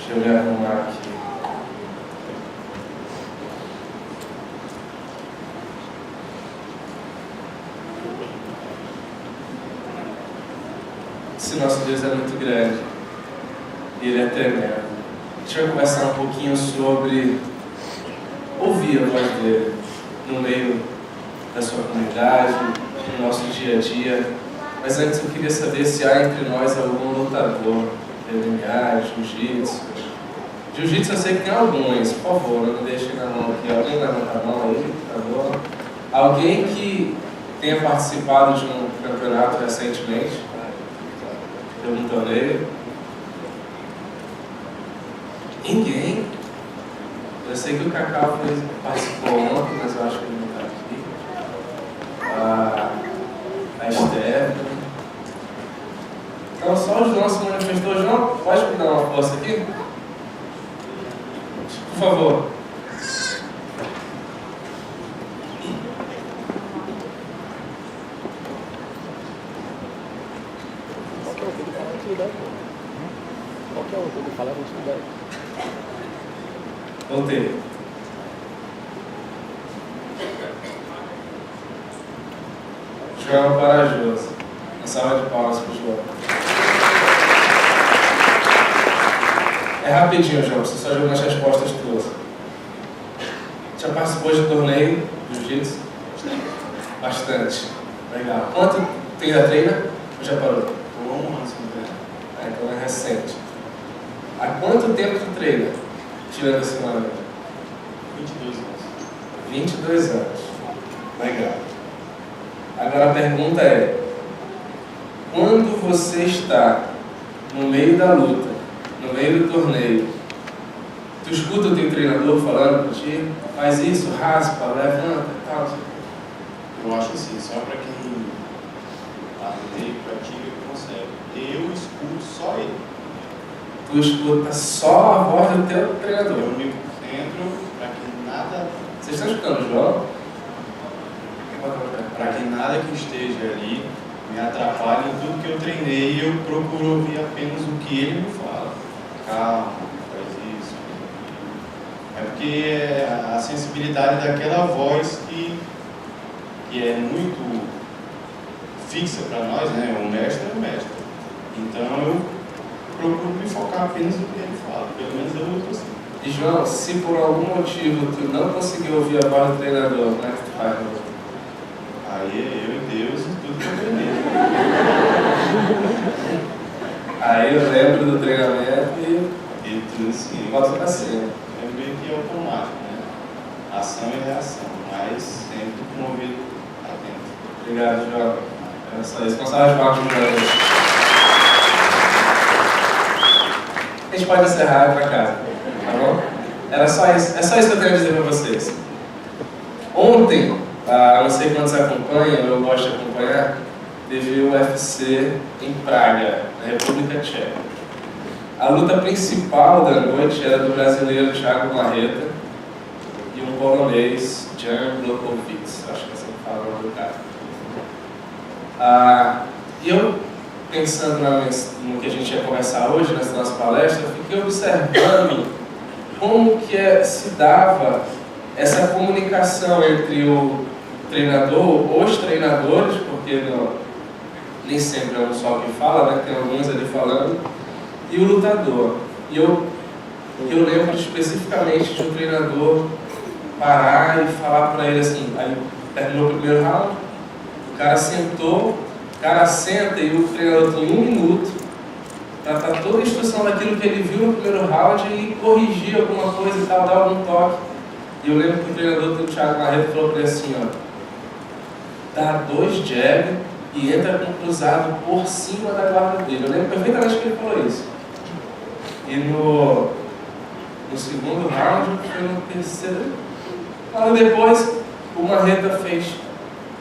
Deixa eu me arrumar aqui. Esse nosso Deus é muito grande e Ele é tremendo. A gente vai conversar um pouquinho sobre ouvir a voz dele no meio da sua comunidade, no nosso dia a dia. Mas antes eu queria saber se há entre nós algum lutador, MMA, jiu-jitsu. Jiu-jitsu eu sei que tem alguns, por favor, não deixem na mão aqui. Alguém levanta a mão aí, por favor. Alguém que tenha participado de um campeonato recentemente, de um torneio? Ninguém? Eu sei que o Cacau participou ontem, mas eu acho que ele não está aqui. A Esther. Então só o João se manifestou. João, pode me dar uma força aqui? Por favor. Qualquer um que ele falar, não dá. Voltei. João é corajoso. Uma salva de palmas para o João. É rapidinho, João. Você só jogou nas respostas tuas. Já participou de torneio de jiu-jitsu? Bastante. Legal. Quanto tem da treina? Ou já parou? Por 1 ano sem treino. Então é recente. Há quanto tempo tu treina? Tirando esse ano? 22 anos. 22 anos. Legal. Agora a pergunta é: quando você está no meio da luta, no meio do torneio, tu escuta o teu treinador falando para ti, faz isso, raspa, levanta e tal? Eu acho assim, só para quem arrumei, pratica, consegue. Eu escuto só ele. Tu escuta só a voz do teu treinador. Eu me concentro para que nada. Vocês estão escutando, João? Para que nada que esteja ali me atrapalhe em tudo que eu treinei, eu procuro ouvir apenas o que ele me fala. Calma, faz isso. É porque a sensibilidade daquela voz que é muito fixa para nós, né? O mestre é o mestre. Então eu procuro me focar apenas no que ele fala. Pelo menos eu luto assim. E João, se por algum motivo tu não conseguiu ouvir a voz do treinador, como é que tu faz? Aí é eu e Deus e tudo que eu treinei. Aí eu lembro do treinamento E tudo assim. boto pra cima. É meio que automático, né? Ação e reação, mas sempre com o ouvido atento. Obrigado, João. Era só isso. Vamos falar de palmas pro João. A gente pode encerrar e ir pra casa, tá bom? Era só isso. É só isso que eu tenho a dizer pra vocês. Ontem, não sei quantos acompanham, eu gosto de acompanhar, teve o UFC em Praga, na República Tcheca. A luta principal da noite era do brasileiro Thiago Marreta e um polonês, Jan Blachowicz, acho que assim fala o nome do cara. E eu, pensando no que a gente ia conversar hoje, nessa nossa palestra, eu fiquei observando como que se dava essa comunicação entre o treinador, os treinadores, porque nem sempre é um só que fala, né? Tem alguns ali falando, e o lutador. E eu lembro especificamente de um treinador parar e falar para ele assim, aí terminou o primeiro round, o cara sentou, o cara senta e o treinador tem 1 minuto para dar toda a instrução daquilo que ele viu no primeiro round e corrigir alguma coisa e tal, dar algum toque. E eu lembro que o treinador do Thiago Marreta falou para ele assim, ó, dá 2 jabs e entra com cruzado por cima da guarda dele. Eu lembro perfeitamente que ele falou isso. E no segundo round, foi no terceiro. Depois, o Marreta fez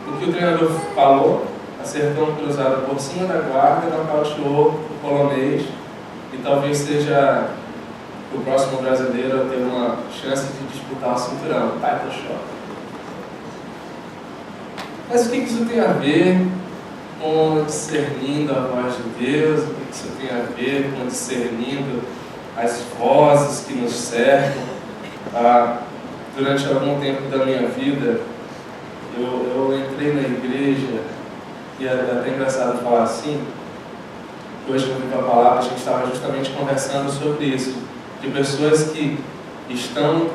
o que o treinador falou, acertou um cruzado por cima da guarda, nocauteou o polonês e talvez seja o próximo brasileiro a ter uma chance de disputar o cinturão, o title shot. Mas o que isso tem a ver com discernindo a voz de Deus? O que isso tem a ver com discernindo as vozes que nos cercam. Durante algum tempo da minha vida, eu entrei na igreja, e é até engraçado falar assim, hoje no Viva a Palavra a gente estava justamente conversando sobre isso, de pessoas que estão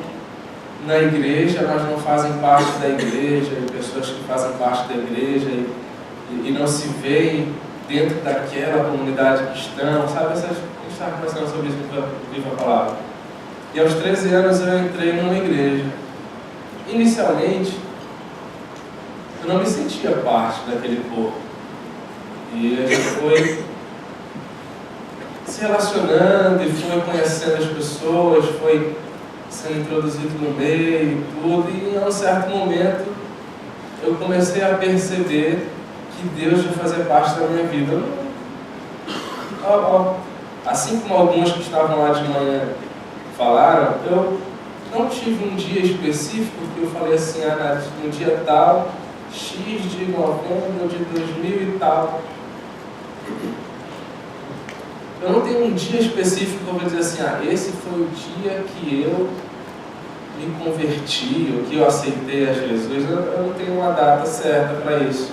na igreja, mas não fazem parte da igreja, e pessoas que fazem parte da igreja e não se veem dentro daquela comunidade cristã, sabe? A gente estava conversando sobre isso no Viva a Palavra. E aos 13 anos eu entrei numa igreja. Inicialmente, eu não me sentia parte daquele corpo. E a gente foi se relacionando e foi conhecendo as pessoas, foi sendo introduzido no meio e tudo. E em um certo momento, eu comecei a perceber que Deus ia fazer parte da minha vida. Assim como alguns que estavam lá de manhã falaram, eu não tive um dia específico que eu falei assim, no dia tal, X de novembro de 2000 e tal. Eu não tenho um dia específico que eu vou dizer assim, esse foi o dia que eu me converti, ou que eu aceitei a Jesus. Eu não tenho uma data certa para isso.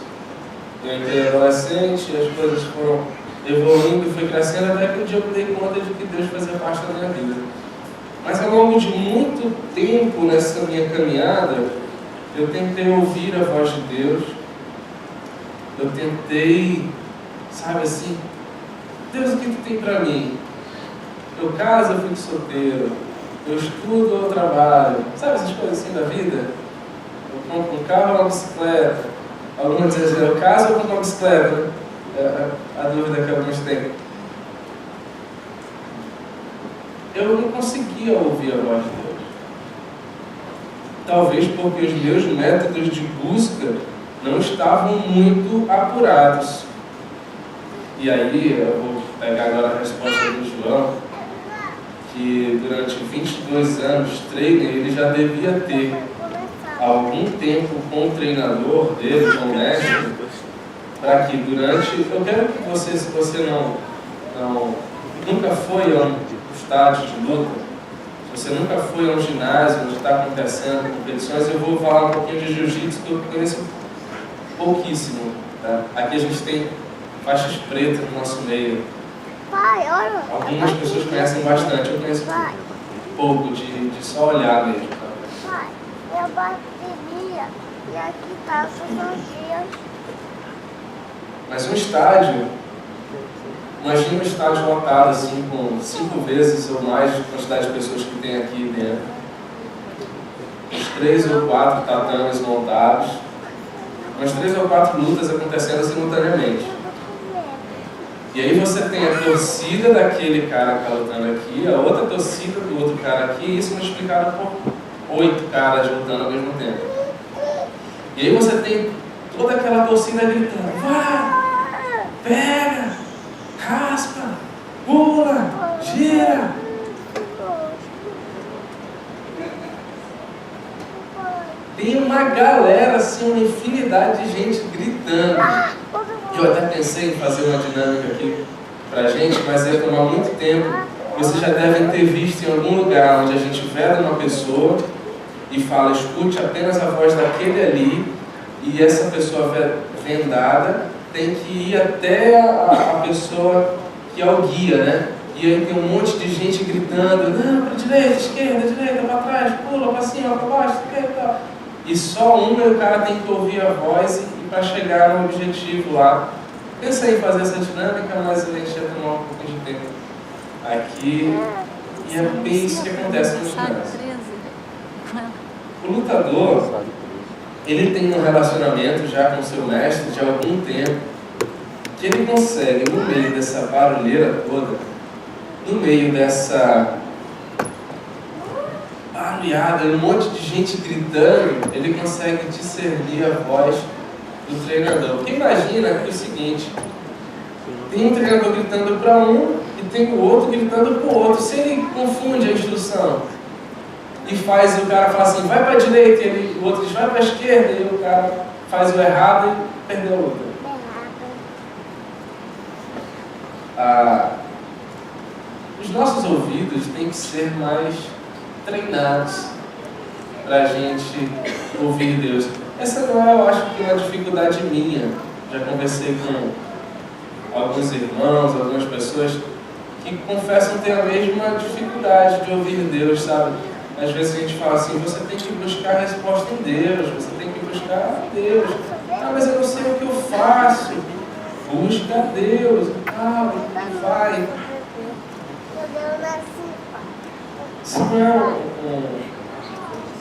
Eu entrei adolescente, as coisas foram evoluindo e foi crescendo, até que um dia eu me dei conta de que Deus fazia parte da minha vida. Mas ao longo de muito tempo nessa minha caminhada, eu tentei ouvir a voz de Deus, eu tentei, sabe assim, Deus, o que tu tem para mim? Eu caso, eu fico solteiro, eu estudo ou eu trabalho, sabe essas coisas assim da vida? Eu compro um carro ou uma bicicleta, alguns dizem assim, eu caso ou compro uma bicicleta? É a dúvida que alguns têm. Eu não conseguia ouvir a voz de Deus. Talvez porque os meus métodos de busca não estavam muito apurados. E aí, eu vou pegar agora a resposta do João, que durante 22 anos de treino, ele já devia ter algum tempo com o treinador dele, com o mestre, para que durante... Eu quero que você, se você nunca foi a um estádio de luta, se você nunca foi a um ginásio onde está acontecendo competições, eu vou falar um pouquinho de jiu-jitsu que eu conheço pouquíssimo. Tá? Aqui a gente tem faixas pretas no nosso meio. Pai, olha. Algumas pessoas conhecem bastante, eu conheço pouco, de só olhar mesmo. Tá? Pai, eu bateria e aqui tá os dias. Mas um estádio, imagina um estádio lotado assim, com 5 vezes ou mais de quantidade de pessoas que tem aqui dentro. Uns 3 ou 4 tatames montados, umas 3 ou 4 lutas acontecendo simultaneamente. E aí você tem a torcida daquele cara que está lutando aqui, a outra torcida do outro cara aqui, e isso multiplicado por 8 caras lutando ao mesmo tempo. E aí você tem toda aquela torcida gritando, vai, pega, raspa, pula, gira. Tem uma galera, assim, uma infinidade de gente gritando. Eu até pensei em fazer uma dinâmica aqui pra gente, mas ia tomar muito tempo. Vocês já devem ter visto em algum lugar onde a gente veda uma pessoa e fala, escute apenas a voz daquele ali, e essa pessoa vendada tem que ir até a pessoa que é o guia, né? E aí tem um monte de gente gritando, não, para direita, direita, para trás, pula, para cima, para baixo, esquerda. E só uma e o cara tem que ouvir a voz e para chegar no objetivo lá. Pensei em fazer essa dinâmica, mas a gente ia tomar um pouquinho de tempo aqui. E é bem isso que acontece no ginásio. O lutador, ele tem um relacionamento já com o seu mestre de algum tempo, que ele consegue, no meio dessa barulheira toda, no meio dessa barulhada, um monte de gente gritando, ele consegue discernir a voz do treinador. Porque imagina que é o seguinte, tem um treinador gritando para um e tem o outro gritando para o outro. Se ele confunde a instrução e faz o cara falar assim, vai para a direita, e o outro diz, vai para a esquerda, e o cara faz o errado e perdeu a luta. Os nossos ouvidos têm que ser mais treinados para a gente ouvir Deus. Essa não é, eu acho que uma dificuldade minha. Já conversei com alguns irmãos, algumas pessoas que confessam ter a mesma dificuldade de ouvir Deus, sabe? Às vezes a gente fala assim, você tem que buscar a resposta em Deus, você tem que buscar Deus. Ah, mas eu não sei o que eu faço. Busca Deus. Ah, vai. Isso não é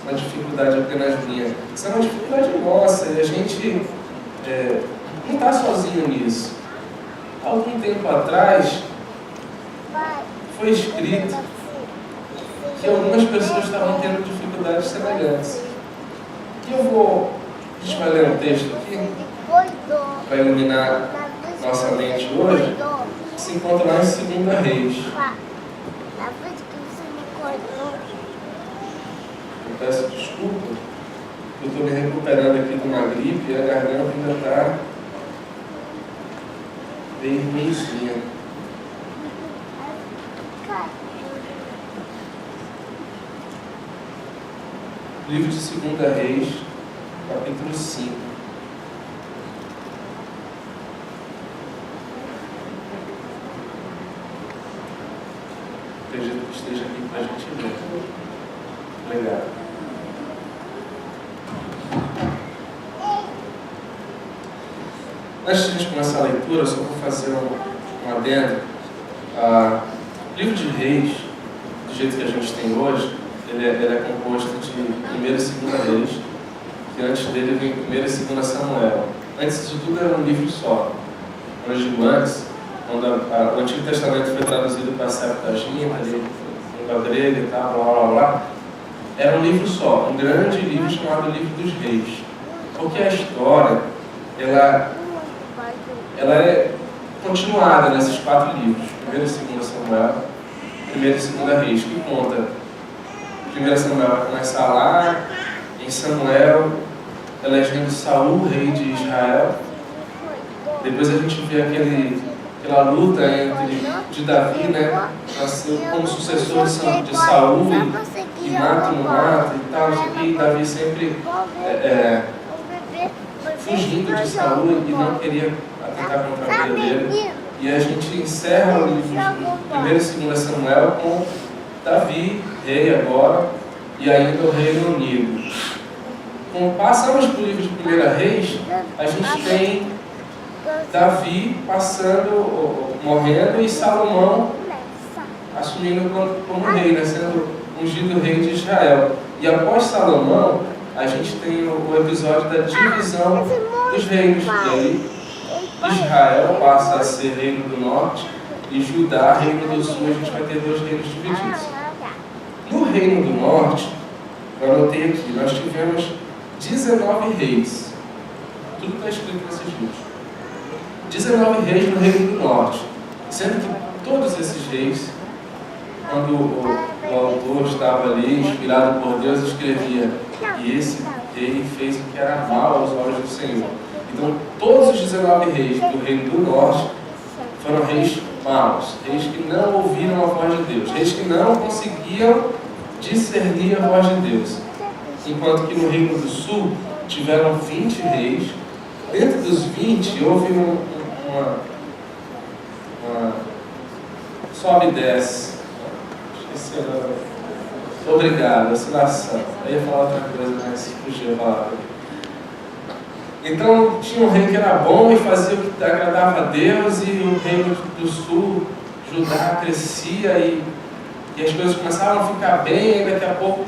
uma dificuldade apenas minha. Isso é uma dificuldade nossa. E a gente não está sozinho nisso. Há algum tempo atrás, foi escrito que algumas pessoas estavam tendo dificuldades semelhantes. E a gente vai ler um texto aqui, para iluminar nossa mente hoje, que se encontra lá em 2 Reis. Eu peço desculpa, eu estou me recuperando aqui de uma gripe e a garganta ainda está bem ruimzinha. Livro de 2 Reis, capítulo 5. Acredito que esteja aqui para a gente ver. Legal. Antes de a gente começar a leitura, eu só vou fazer um adendo. O livro de Reis, do jeito que a gente tem hoje, ele é composto de 1 e 2 Reis, que antes dele vem 1 e 2 Samuel. Antes de tudo era um livro só. Quando eu digo antes, quando o Antigo Testamento foi traduzido para a Septuaginta, ali, língua grega e tal, blá blá blá, era um livro só, um grande livro chamado Livro dos Reis. Porque a história, ela é continuada nesses 4 livros, 1 e 2 Samuel, 1 e 2 Reis, que conta. 1 Samuel vai começar lá, em Samuel, elegendo Saul, rei de Israel. Depois a gente vê aquela luta de Davi, né? Nasceu como sucessor de Saul, e mata, não mata e tal, e Davi sempre fugindo de Saul e não queria atentar contra a vida dele. E a gente encerra o livro de 1 e 2 Samuel com Davi, rei agora, e ainda o Reino Unido. Quando passamos para o livro de 1 Reis, a gente tem Davi morrendo e Salomão assumindo como rei, né, sendo ungido rei de Israel. E após Salomão, a gente tem o episódio da divisão dos reinos. E aí Israel passa a ser reino do norte e Judá, reino do sul. A gente vai ter 2 reinos divididos. No reino do norte, eu anotei aqui, nós tivemos 19 reis. Tudo está escrito nesses livros. 19 reis no reino do norte. Sendo que todos esses reis, quando o autor estava ali, inspirado por Deus, escrevia: e esse rei fez o que era mal aos olhos do Senhor. Então, todos os 19 reis do reino do norte foram reis maus, reis que não ouviram a voz de Deus, reis que não conseguiam discernir a voz de Deus. Enquanto que no Reino do Sul tiveram 20 reis. Dentro dos 20 houve uma sobe e desce. Esqueci agora. Obrigado, oscilação. Eu ia falar outra coisa, mas fugiu a palavra. Então tinha um rei que era bom e fazia o que agradava a Deus, e o Reino do Sul, Judá, crescia e as coisas começavam a ficar bem, e daqui a pouco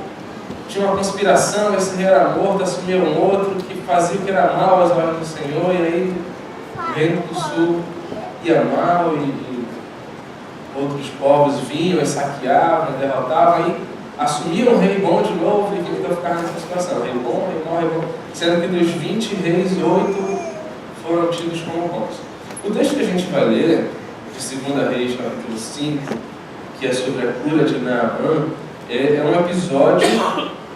tinha uma conspiração, esse rei era morto, assumiu um outro que fazia o que era mal aos olhos do Senhor, e aí o Reino do Sul ia mal e outros povos vinham e saqueavam, derrotavam, aí assumiam um rei bom de novo e então ficava nessa situação, rei bom, rei mau, rei bom, sendo que dos 20 reis, 8 foram tidos como bons. O texto que a gente vai ler, de 2 Reis, capítulo 5, que é sobre a cura de Naamã, é um episódio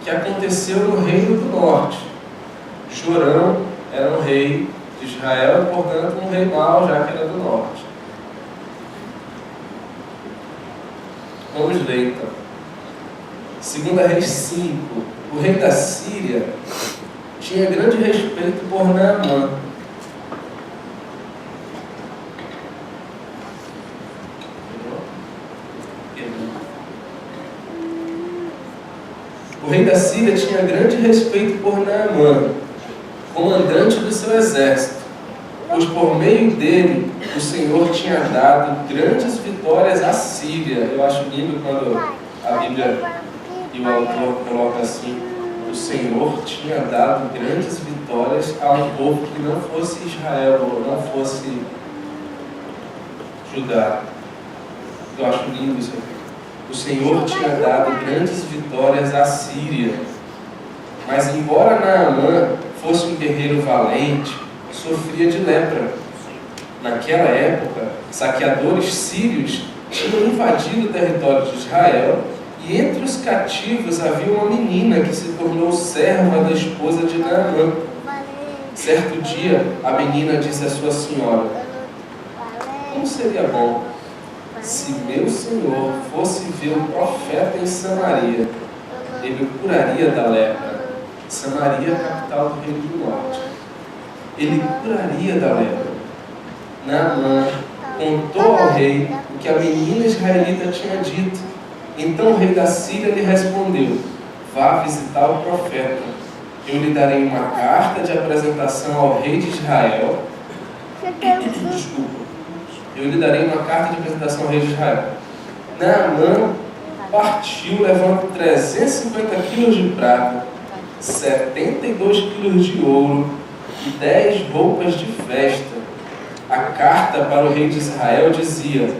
que aconteceu no Reino do Norte. Jorão era um rei de Israel, portanto um rei mau, já que era do norte. Vamos ler então. 2 Reis 5. O rei da Síria tinha grande respeito por Naamã. O rei da Síria tinha grande respeito por Naamã, comandante do seu exército, pois por meio dele o Senhor tinha dado grandes vitórias à Síria. Eu acho lindo quando a Bíblia e o autor coloca assim: o Senhor tinha dado grandes vitórias a um povo que não fosse Israel ou não fosse Judá. Eu acho lindo isso aqui. O Senhor tinha dado grandes vitórias à Síria. Mas embora Naamã fosse um guerreiro valente, sofria de lepra. Naquela época, saqueadores sírios tinham invadido o território de Israel, e entre os cativos havia uma menina que se tornou serva da esposa de Naamã. Certo dia, a menina disse à sua senhora: como seria bom se meu senhor fosse ver o profeta em Samaria, ele o curaria da lepra. Samaria é a capital do Reino do Norte. Ele curaria da lepra. Naamã contou ao rei o que a menina israelita tinha dito. Então o rei da Síria lhe respondeu: vá visitar o profeta. Eu lhe darei uma carta de apresentação ao rei de Israel. Desculpa. Eu lhe darei uma carta de apresentação ao rei de Israel. Naamã partiu levando 350 quilos de prata, 72 quilos de ouro e 10 roupas de festa. A carta para o rei de Israel dizia: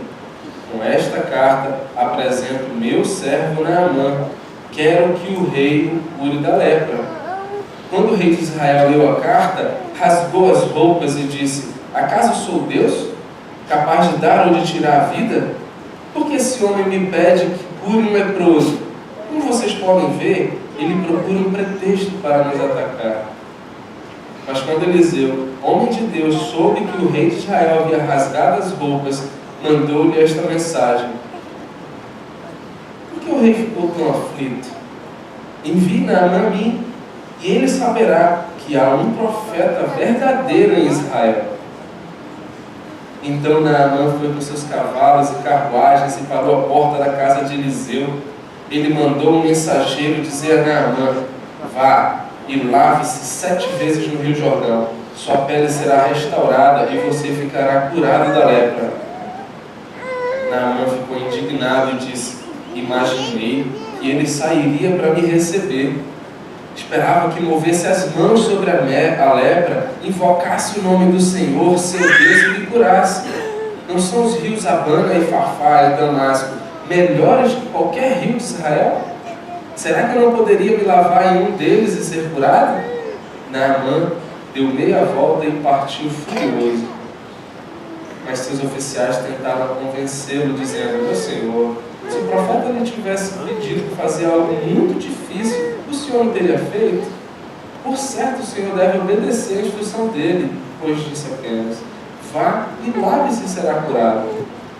com esta carta apresento meu servo Naamã. Quero que o rei o cure da lepra. Quando o rei de Israel leu a carta, rasgou as roupas e disse: acaso sou Deus, capaz de dar ou de tirar a vida? Porque esse homem me pede que cure um leproso. Como vocês podem ver, ele procura um pretexto para nos atacar. Mas quando Eliseu, homem de Deus, soube que o rei de Israel havia rasgado as roupas, mandou-lhe esta mensagem: por que o rei ficou tão aflito? Envie Naamã a mim, e ele saberá que há um profeta verdadeiro em Israel. Então Naamã foi com seus cavalos e carruagens e parou à porta da casa de Eliseu. Ele mandou um mensageiro dizer a Naamã: vá e lave-se 7 vezes no Rio Jordão. Sua pele será restaurada e você ficará curado da lepra. Naamã ficou indignado e disse: imaginei que ele sairia para me receber. Esperava que movesse as mãos sobre a lepra, invocasse o nome do Senhor, seu Deus, e me curasse. Não são os rios Abana e Farfá e Damasco melhores que qualquer rio de Israel? Será que eu não poderia me lavar em um deles e ser curado? Naamã deu meia volta e partiu furioso. Mas seus oficiais tentaram convencê-lo, dizendo: meu senhor, se o profeta lhe tivesse pedido para fazer algo muito difícil, o senhor não teria feito? Por certo, o senhor deve obedecer a instrução dele, pois disse apenas: vá e lave-se e será curado.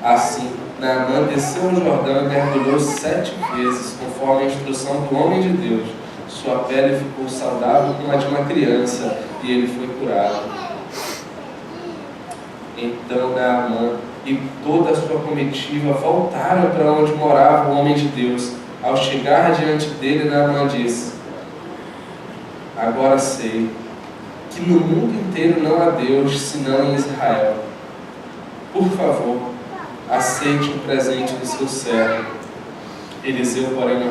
Assim, Naamã desceu no Jordão e mergulhou 7 vezes, conforme a instrução do homem de Deus. Sua pele ficou saudável como a de uma criança, e ele foi curado. Então Naamã e toda a sua comitiva voltaram para onde morava o homem de Deus. Ao chegar diante dele, Naamã disse: agora sei que no mundo inteiro não há Deus senão em Israel. Por favor, aceite o presente do seu servo. Eliseu, porém,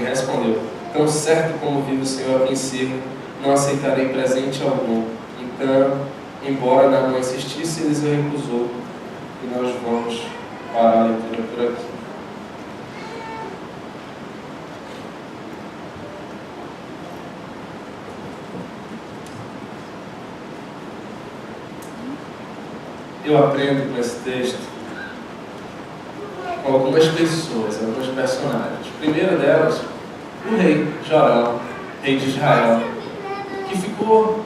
respondeu: tão certo como vive o Senhor a princípio, não aceitarei presente algum. Então, embora Naamã insistisse, Eliseu recusou. E nós vamos parar a leitura por aqui. Eu aprendo com esse texto com algumas pessoas, alguns personagens. A primeira delas, o rei Jorão, rei de Israel, que ficou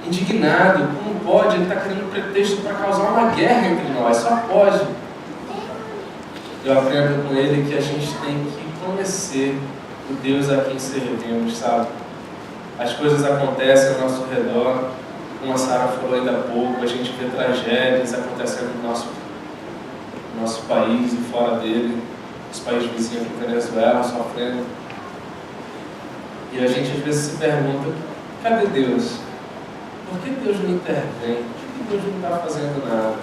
indignado. Como pode? Ele está querendo um pretexto para causar uma guerra entre nós. Só pode. eu aprendo com ele que a gente tem que conhecer o Deus a quem servimos, sabe? As coisas acontecem ao nosso redor, como a Sara falou ainda há pouco, a gente vê tragédias acontecendo no nosso país e fora dele, os países vizinhos aqui, Venezuela, sofrendo. E a gente às vezes se pergunta, cadê Deus? Por que Deus não intervém? Por que Deus não está fazendo nada?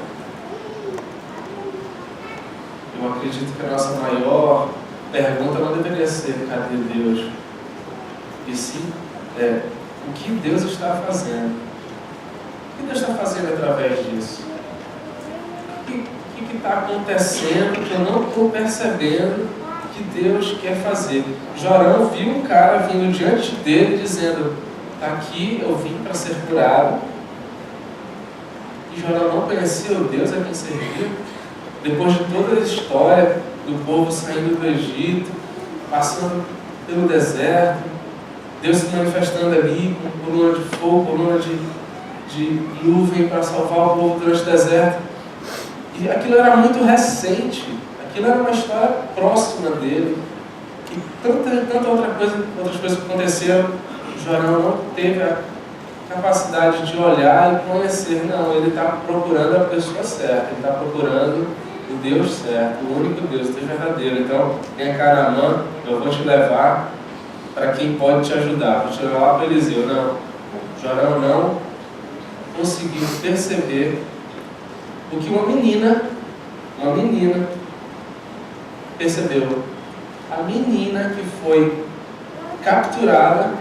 Eu acredito que a nossa maior pergunta não deveria ser, cadê Deus? E sim, o que Deus está fazendo? O que Deus está fazendo através disso? O que está acontecendo que eu não estou percebendo que Deus quer fazer? Jorão viu um cara vindo diante dele dizendo, está aqui, eu vim para ser curado. E Jorão não conhecia o Deus a quem servia. Depois de toda a história do povo saindo do Egito, passando pelo deserto, Deus se manifestando ali com coluna de fogo, coluna de nuvem para salvar o povo durante o deserto. E aquilo era muito recente, aquilo era uma história próxima dele. E tanta outras coisas que aconteceram, Jorão não teve a capacidade de olhar e conhecer. Não, ele está procurando a pessoa certa, ele está procurando o Deus certo, o único Deus, o Deus verdadeiro. Então, vem cá, Naamã, eu vou te levar para quem pode te ajudar. Vou te levar para Eliseu. Não, Jorão não conseguiu perceber o que uma menina percebeu. A menina que foi capturada,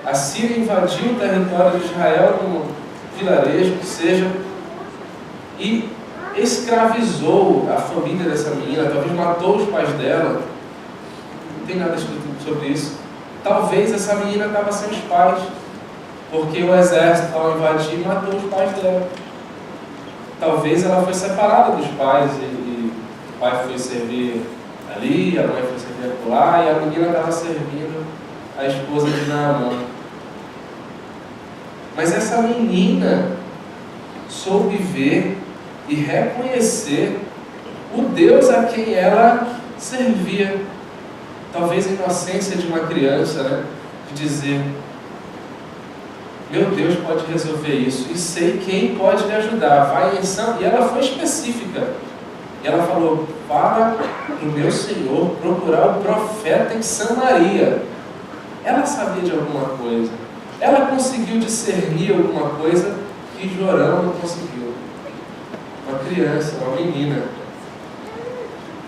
a Síria invadiu o território de Israel, num vilarejo que seja, e escravizou a família dessa menina, talvez matou os pais dela. Não tem nada escrito sobre isso. Talvez essa menina estava sem os pais, porque o exército, ao invadir, matou os pais dela. Talvez ela foi separada dos pais e o pai foi servir ali, a mãe foi servir lá, e a menina estava servindo a esposa de Naamã. Mas essa menina soube ver e reconhecer o Deus a quem ela servia. Talvez a inocência de uma criança, né? De dizer, meu Deus pode resolver isso, e sei quem pode me ajudar. Vai em ação. E ela foi específica. E ela falou, para o meu Senhor procurar o profeta em Samaria. Ela sabia de alguma coisa. Ela conseguiu discernir alguma coisa que Jorão não conseguiu. Uma criança, uma menina.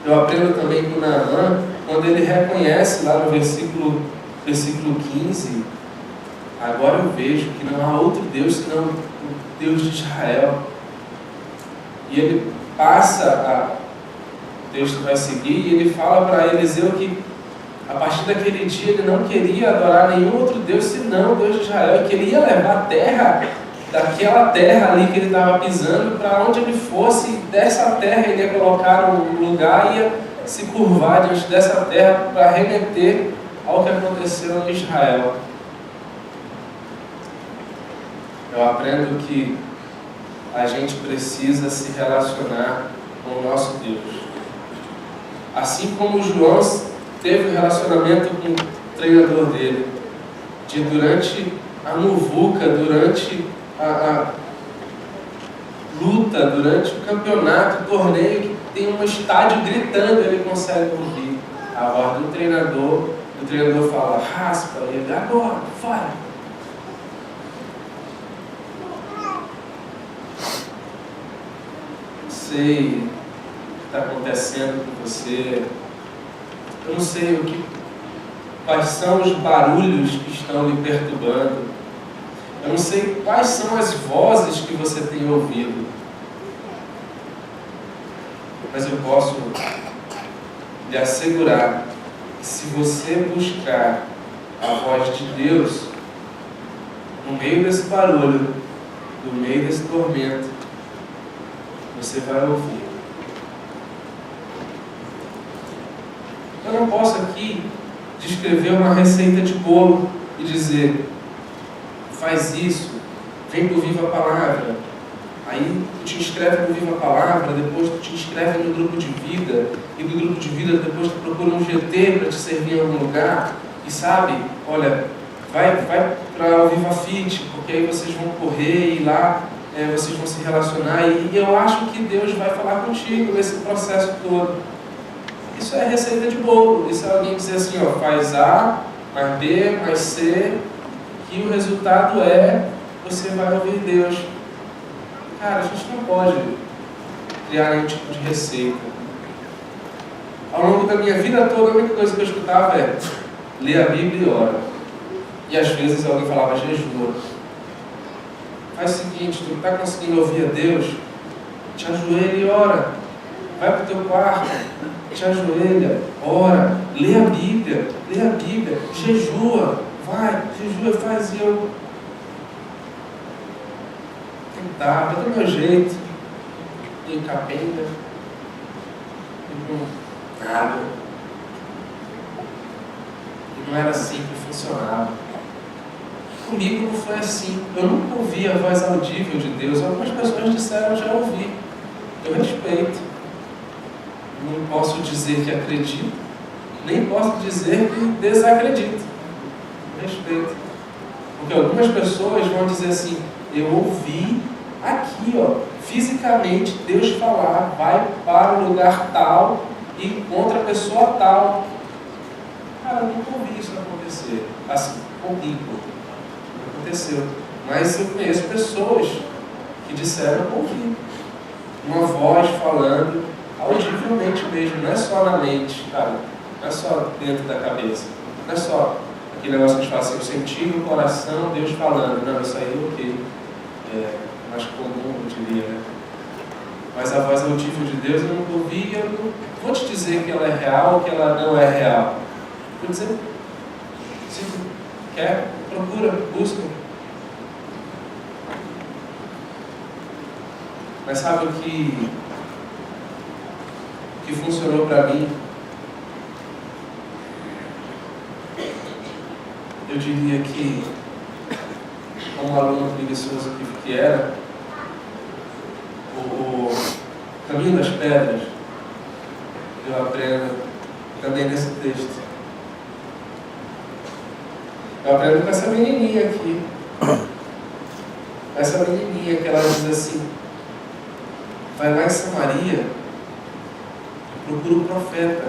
Eu aprendo também com Naamã, quando ele reconhece lá no versículo 15, agora eu vejo que não há outro Deus senão o Deus de Israel. E ele passa, o texto vai seguir, e ele fala para Eliseu que a partir daquele dia ele não queria adorar nenhum outro Deus senão o Deus de Israel, e que ele ia levar a terra, daquela terra ali que ele estava pisando, para onde ele fosse, dessa terra ele ia colocar um lugar e ia se curvar diante dessa terra para remeter ao que aconteceu em Israel. Eu aprendo que a gente precisa se relacionar com o nosso Deus. Assim como João teve um relacionamento com o treinador dele, de durante a muvuca, durante a luta, durante o campeonato, o torneio, que tem um estádio gritando, ele consegue ouvir a voz do treinador. O treinador fala, raspa, e ele, agora, vai. Não sei o que está acontecendo com você. Eu não sei quais são os barulhos que estão lhe perturbando. Eu não sei quais são as vozes que você tem ouvido. Mas eu posso lhe assegurar que se você buscar a voz de Deus no meio desse barulho, no meio desse tormento, você vai ouvir. Eu não posso aqui descrever uma receita de bolo e dizer, faz isso, vem para o Viva a Palavra, Aí tu te inscreve no Viva a Palavra, depois tu te inscreve no grupo de vida, e do grupo de vida depois tu procura um GT para te servir em algum lugar, e sabe, olha, vai para o Viva Fit, porque aí vocês vão correr e lá vocês vão se relacionar, e eu acho que Deus vai falar contigo nesse processo todo. Isso é receita de bolo. Isso é alguém dizer assim, ó, faz A, mais B, mais C, que o resultado é, você vai ouvir Deus. Cara, a gente não pode criar nenhum tipo de receita. Ao longo da minha vida toda, a única coisa que eu escutava é ler a Bíblia e ora. E às vezes alguém falava jejua. Faz o seguinte, tu não está conseguindo ouvir a Deus, te ajoelha e ora. Vai para o teu quarto, te ajoelha, ora, lê a Bíblia, jejua, vai, jejua, faz. E eu tentava, do meu jeito, meio capenga, nada. E não era assim que funcionava. Comigo não foi assim. Eu nunca ouvi a voz audível de Deus. Algumas pessoas disseram, já ouvi. Eu respeito. Não posso dizer que acredito, nem posso dizer que desacredito. Eu respeito. Porque algumas pessoas vão dizer assim, eu ouvi aqui, ó, fisicamente, Deus falar, vai para o lugar tal e encontra a pessoa tal. Cara, eu nunca ouvi isso acontecer. Assim, comigo. Aconteceu. Mas eu conheço pessoas que disseram ouvir uma voz falando audivelmente mesmo, não é só na mente, cara, não é só dentro da cabeça, não é só aquele negócio que a gente fala assim, eu senti no coração Deus falando, não, isso aí ok, é mais comum, eu diria, né? Mas a voz audível de Deus eu não ouvi, eu não vou te dizer que ela é real ou que ela não é real, vou dizer, se quer, procura, busca. Mas sabe o que funcionou para mim? Eu diria que, como aluno preguiçoso que era, o caminho das pedras, eu aprendo também nesse texto. Eu aprendo com essa menininha aqui. Essa menininha que ela diz assim, vai lá em Samaria, procura o profeta.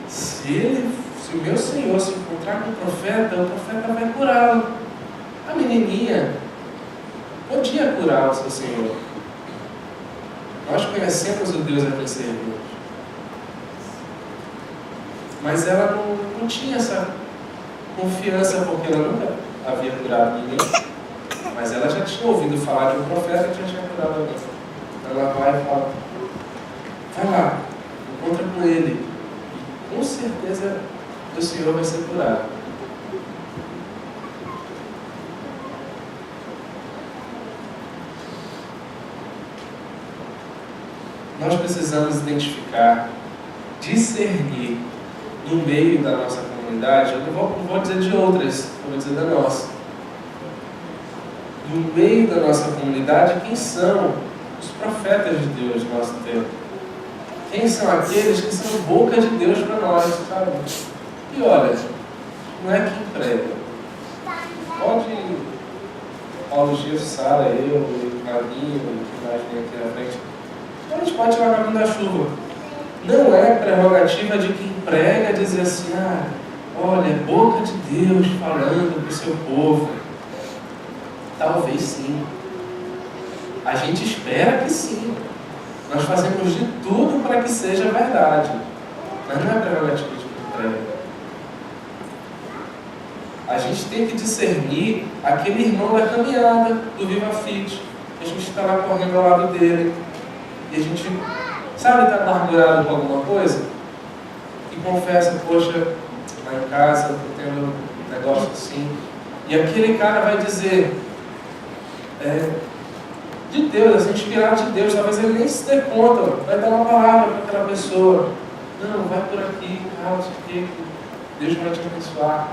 Se o meu Senhor se encontrar com o profeta vai curá-lo. A menininha podia curar o seu Senhor. Nós conhecemos o Deus a quem servimos. Mas ela não tinha essa confiança, porque ela nunca havia curado ninguém. Mas ela já tinha ouvido falar de um profeta que já tinha curado alguém. Ela vai e fala, vai lá, encontra com ele. Com certeza o Senhor vai ser curado. Nós precisamos identificar, discernir no meio da nossa comunidade, eu não vou dizer de outras, eu vou dizer da nossa. No meio da nossa comunidade, quem são os profetas de Deus do nosso tempo? Quem são aqueles que são boca de Deus para nós, sabe? E olha, não é quem prega. Pode Paulo Gil, Sara, eu, Marinho, que mais vem aqui na frente. Então a gente pode tirar o caminho da chuva. Não é prerrogativa de quem prega dizer assim, olha, é boca de Deus falando para o seu povo. Talvez sim. A gente espera que sim. Nós fazemos de tudo para que seja verdade. Mas não é prerrogativa de quem prega. A gente tem que discernir aquele irmão da caminhada do Viva Fit. A gente está lá correndo ao lado dele. E a gente, sabe, está amargurado com alguma coisa? E confessa, poxa, lá em casa estou tendo um negócio assim. E aquele cara vai dizer, de Deus, assim, inspirado de Deus, talvez ele nem se dê conta, vai dar uma palavra para aquela pessoa. Não, vai por aqui, isso aqui, Deus vai te abençoar.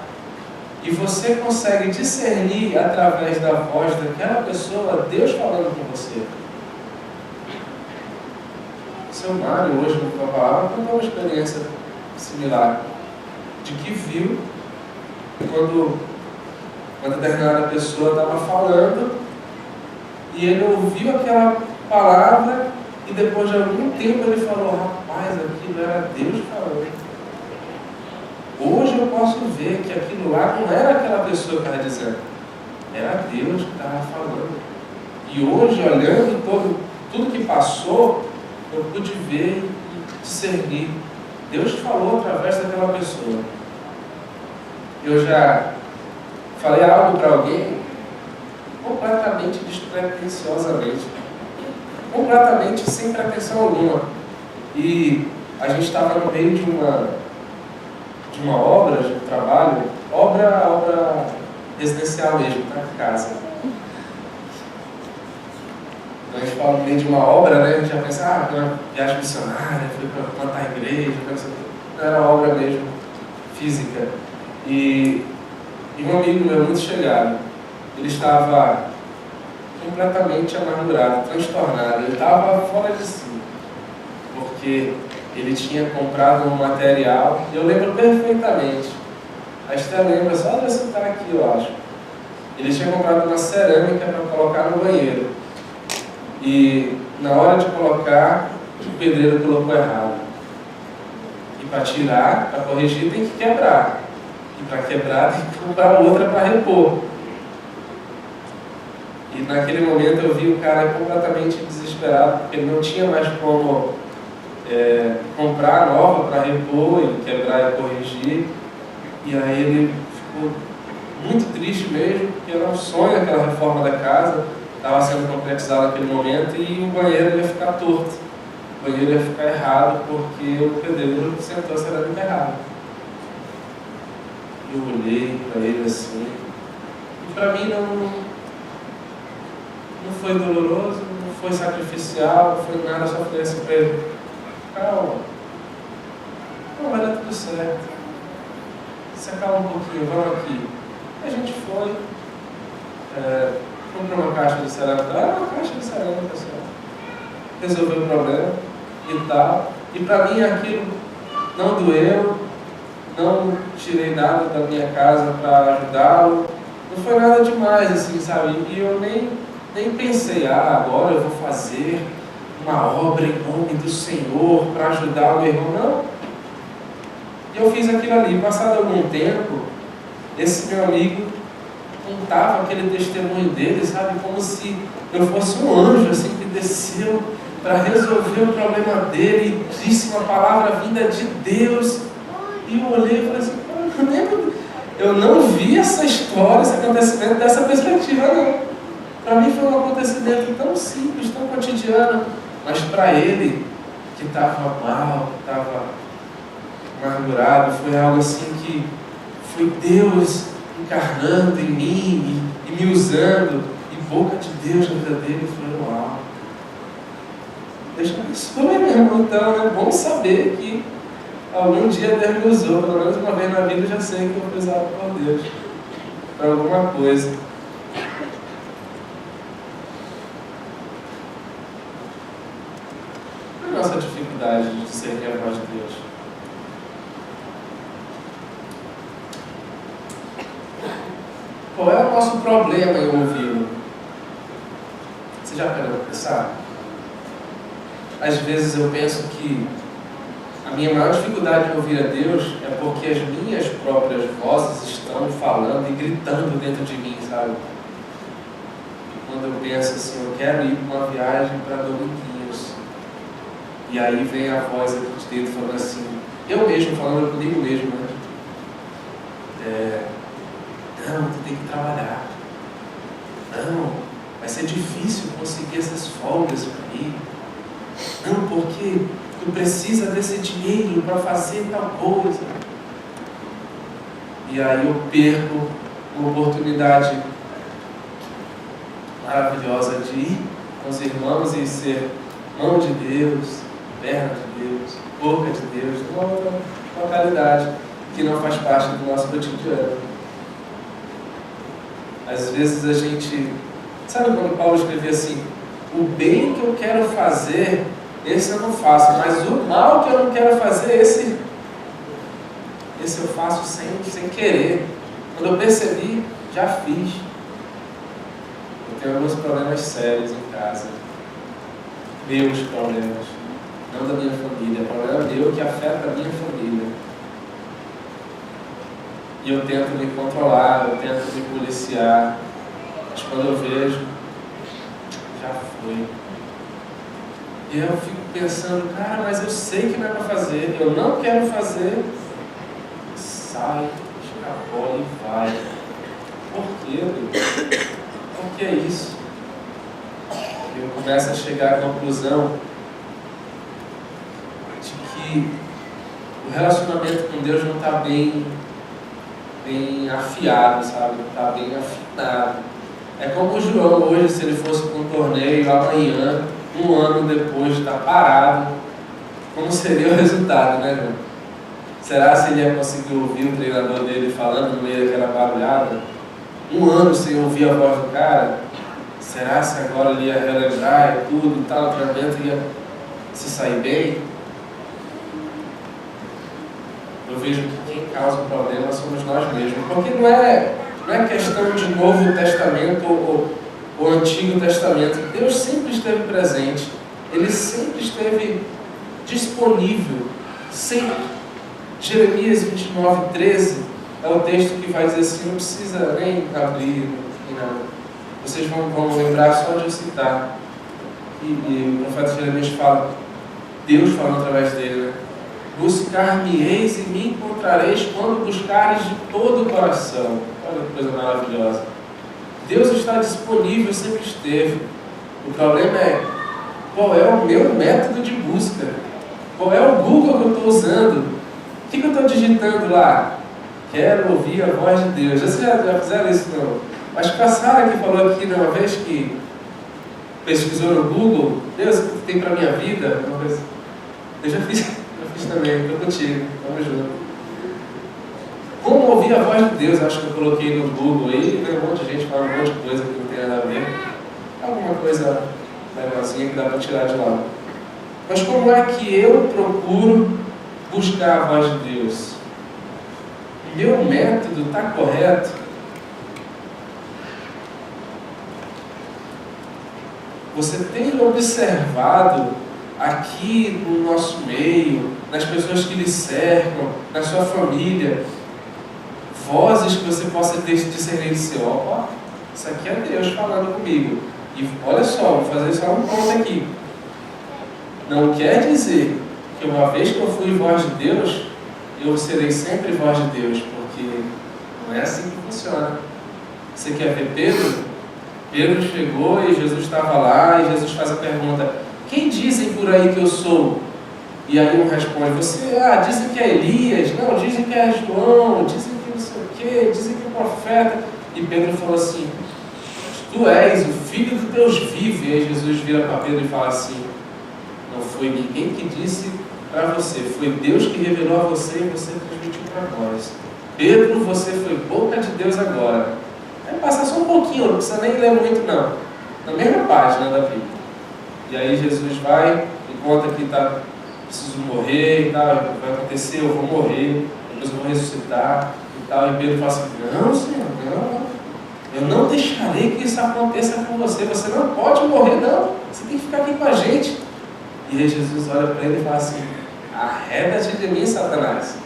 e você consegue discernir através da voz daquela pessoa Deus falando com você. O seu Mário, hoje no Tua Palavra, contou uma experiência similar, de que viu quando uma determinada pessoa estava falando e ele ouviu aquela palavra e depois de algum tempo ele falou: rapaz, aquilo era Deus falando. Hoje eu posso ver que aquilo lá não era aquela pessoa que estava dizendo, era Deus que estava falando. E hoje, olhando tudo que passou, eu pude ver e discernir. Deus falou através daquela pessoa. Eu já falei algo para alguém completamente despretensiosamente, completamente sem pretensão alguma. E a gente estava no meio de uma obra, de um trabalho, obra residencial mesmo, tá? Casa. Então a gente fala no meio de uma obra, né? A gente já pensa, uma viagem missionária, foi para plantar igreja, não era obra mesmo, física. E um amigo meu muito chegado, ele estava completamente amargurado, transtornado, ele estava fora de si, porque ele tinha comprado um material, e eu lembro perfeitamente, a Esther lembra, só de eu citar aqui, eu acho. Ele tinha comprado uma cerâmica para colocar no banheiro, e na hora de colocar, o pedreiro colocou errado. E para tirar, para corrigir, tem que quebrar. E para quebrar, tem que comprar outra para repor. E naquele momento eu vi o cara completamente desesperado, porque ele não tinha mais como comprar nova para repor e quebrar e corrigir. E aí ele ficou muito triste mesmo, porque era um sonho aquela reforma da casa, estava sendo concretizado naquele momento, e o banheiro ia ficar torto, o banheiro ia ficar errado, porque o pedreiro sentou a cerâmica errada. Eu olhei para ele assim, e para mim não foi doloroso, não foi sacrificial, não foi nada, só falei assim para ele: calma, não vai dar tudo certo, se acalma um pouquinho, vamos aqui. A gente foi, comprou uma caixa de cerâmica, uma caixa de cerâmica só, resolveu o problema e tal, e para mim aquilo não doeu, não tirei nada da minha casa para ajudá-lo, não foi nada demais assim, sabe, e eu nem pensei, agora eu vou fazer uma obra em nome do Senhor para ajudar o meu irmão, não. E eu fiz aquilo ali. Passado algum tempo, esse meu amigo contava aquele testemunho dele, sabe, como se eu fosse um anjo assim que desceu para resolver o problema dele e disse uma palavra vinda de Deus. E eu olhei e falei assim: eu não vi essa história, esse acontecimento dessa perspectiva, não. Para mim foi um acontecimento tão simples, tão cotidiano, mas para ele, que estava mal, que estava amargurado, foi algo assim que foi Deus encarnando em mim e me usando, e boca de Deus na vida dele. Foi uau. Deus abençoe, meu irmão. Então é bom saber que algum dia Deus me usou, pelo menos uma vez na vida eu já sei que eu fui usado por Deus para alguma coisa. Qual é a nossa dificuldade de discernir a voz de Deus? Qual é o nosso problema em ouvi-lo? Você já parou para pensar? Às vezes eu penso que a minha maior dificuldade em ouvir a Deus é porque as minhas próprias vozes estão falando e gritando dentro de mim, sabe? E quando eu penso assim, eu quero ir para uma viagem para Dominguinhos, e aí vem a voz aqui de dentro falando assim, eu mesmo falando comigo mesmo, né? Não, tu tem que trabalhar. Não, vai ser difícil conseguir essas folgas para ir. Não, porque tu precisa desse dinheiro para fazer tal coisa. E aí eu perco uma oportunidade maravilhosa de ir com os irmãos e ser mão de Deus, perna de Deus, boca de Deus, numa outra localidade que não faz parte do nosso cotidiano. Às vezes a gente... Sabe quando Paulo escrevia assim, o bem que eu quero fazer, esse eu não faço, mas o mal que eu não quero fazer, esse eu faço sem querer. Quando eu percebi, já fiz. Eu tenho alguns problemas sérios em casa. Meus problemas. Não da minha família. Problema meu que afeta a minha família. E eu tento me controlar, eu tento me policiar. Mas quando eu vejo, já foi. E eu fico pensando, cara, mas eu sei que não é para fazer. Eu não quero fazer. Sai, escapola e vai. Por quê, Deus? Por que é isso? Eu começo a chegar à conclusão de que o relacionamento com Deus não está bem afiado, sabe? Não está bem afinado. É como o João hoje, se ele fosse para um torneio amanhã, um ano depois de estar parado, como seria o resultado, né, João? Será se ele ia conseguir ouvir o treinador dele falando no meio daquela barulhada? Um ano sem ouvir a voz do cara? Será se agora ele ia relembrar e tudo e tal, o treinamento ia se sair bem? Eu vejo que quem causa o problema somos nós mesmos. Porque não é questão de Novo Testamento ou Antigo Testamento. Deus sempre esteve presente. Ele sempre esteve disponível. Sempre. Jeremias 29:13 é o texto que vai dizer assim, não precisa nem abrir, nem nada. Vocês vão lembrar só de eu citar. E o profeta Jeremias fala, Deus falando através dele, né? Buscar-me-eis e me encontrareis quando buscares de todo o coração. Olha que coisa maravilhosa. Deus está disponível, sempre esteve. O problema é, qual é o meu método de busca? Qual é o Google que eu estou usando? O que eu estou digitando lá? Quero ouvir a voz de Deus. Vocês já fizeram isso? Não? Acho que a Sara que falou aqui uma vez que pesquisou no Google, Deus, o que tem para a minha vida? Uma coisa. Eu já fiz também, estou contigo, vamos junto. Como ouvir a voz de Deus? Acho que eu coloquei no Google aí, veio um monte de gente falando um monte de coisa que não tem nada a ver. Alguma coisa legalzinha que dá para tirar de lá. Mas como é que eu procuro buscar a voz de Deus? Meu método está correto? Você tem observado aqui no nosso meio, nas pessoas que lhe cercam, na sua família, vozes que você possa ter discernido seu, ó, isso aqui é Deus falando comigo. E olha só, vou fazer só um ponto aqui. Não quer dizer que uma vez que eu fui voz de Deus, eu serei sempre voz de Deus, porque não é assim que funciona. Você quer ver Pedro? Pedro chegou e Jesus estava lá e Jesus faz a pergunta, quem dizem por aí que eu sou? E aí um responde, dizem que é Elias, não, dizem que é João, dizem que não sei o quê, dizem que é profeta. E Pedro falou assim, tu és o Filho do Deus vivo. E aí Jesus vira para Pedro e fala assim, não foi ninguém que disse para você, foi Deus que revelou a você e você transmitiu para nós. Pedro, você foi boca de Deus agora. Aí passa só um pouquinho, não precisa nem ler muito não. Na mesma página da Bíblia. E aí Jesus vai e conta que preciso morrer e tal, vai acontecer, eu vou morrer, depois eu vou ressuscitar e tal. E Pedro fala assim, não Senhor, não, eu não deixarei que isso aconteça com você, você não pode morrer não, você tem que ficar aqui com a gente. E aí Jesus olha para ele e fala assim, arreda-te de mim, Satanás.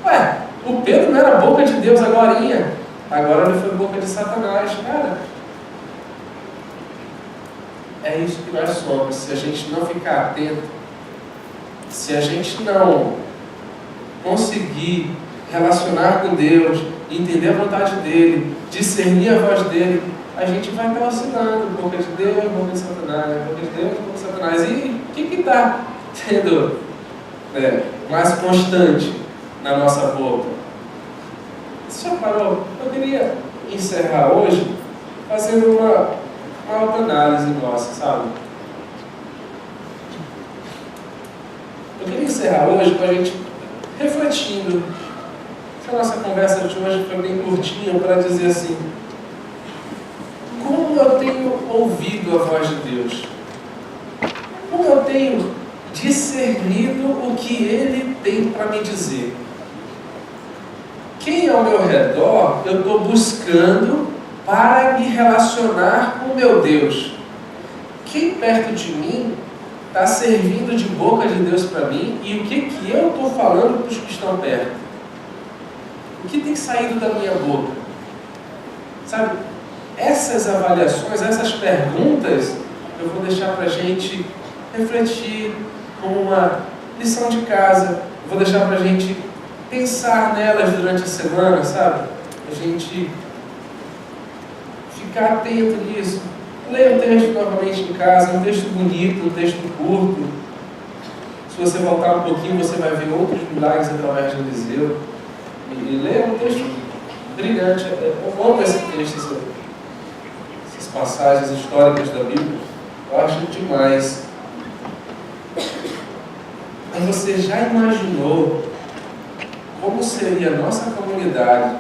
Ué, o Pedro não era boca de Deus agorinha, agora ele foi boca de Satanás, cara. É isso que nós somos. Se a gente não ficar atento, se a gente não conseguir relacionar com Deus, entender a vontade dele, discernir a voz dele, a gente vai estar oscilando, boca de Deus, boca de Satanás, boca de Deus, boca de Satanás. E o que está sendo mais constante na nossa boca? Você já parou? Eu queria encerrar hoje fazendo uma autoanálise nossa, sabe? Eu queria encerrar hoje com a gente refletindo. Essa nossa conversa de hoje foi bem curtinha para dizer assim, ouvido a voz de Deus? Como eu tenho discernido o que Ele tem para me dizer? Quem ao meu redor eu estou buscando para me relacionar com o meu Deus? Quem perto de mim está servindo de boca de Deus para mim e o que eu estou falando para os que estão perto? O que tem saído da minha boca? Sabe, essas avaliações, essas perguntas, eu vou deixar para a gente refletir como uma lição de casa. Eu vou deixar para a gente pensar nelas durante a semana, sabe? A gente ficar atento nisso. Leia o texto novamente em casa, um texto bonito, um texto curto. Se você voltar um pouquinho, você vai ver outros milagres através de Eliseu. E leia um texto brilhante. Eu amo esse texto, essas passagens históricas da Bíblia. Eu acho demais. Mas você já imaginou como seria a nossa comunidade?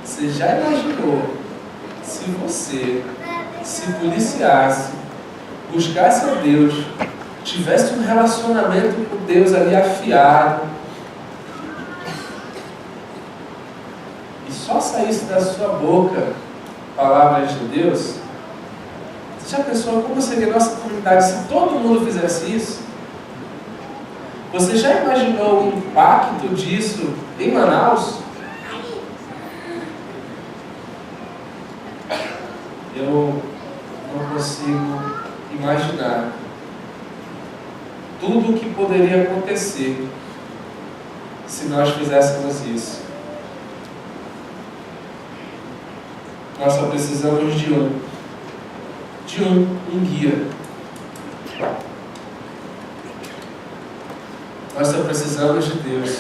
Você já imaginou se você se policiasse, buscasse a Deus, tivesse um relacionamento com Deus ali afiado, e só saísse da sua boca palavras de Deus? Você já pensou como seria a nossa comunidade se todo mundo fizesse isso? Você já imaginou o impacto disso em Manaus? Eu não consigo imaginar tudo o que poderia acontecer se nós fizéssemos isso. Nós só precisamos de um guia. Nós só precisamos de Deus.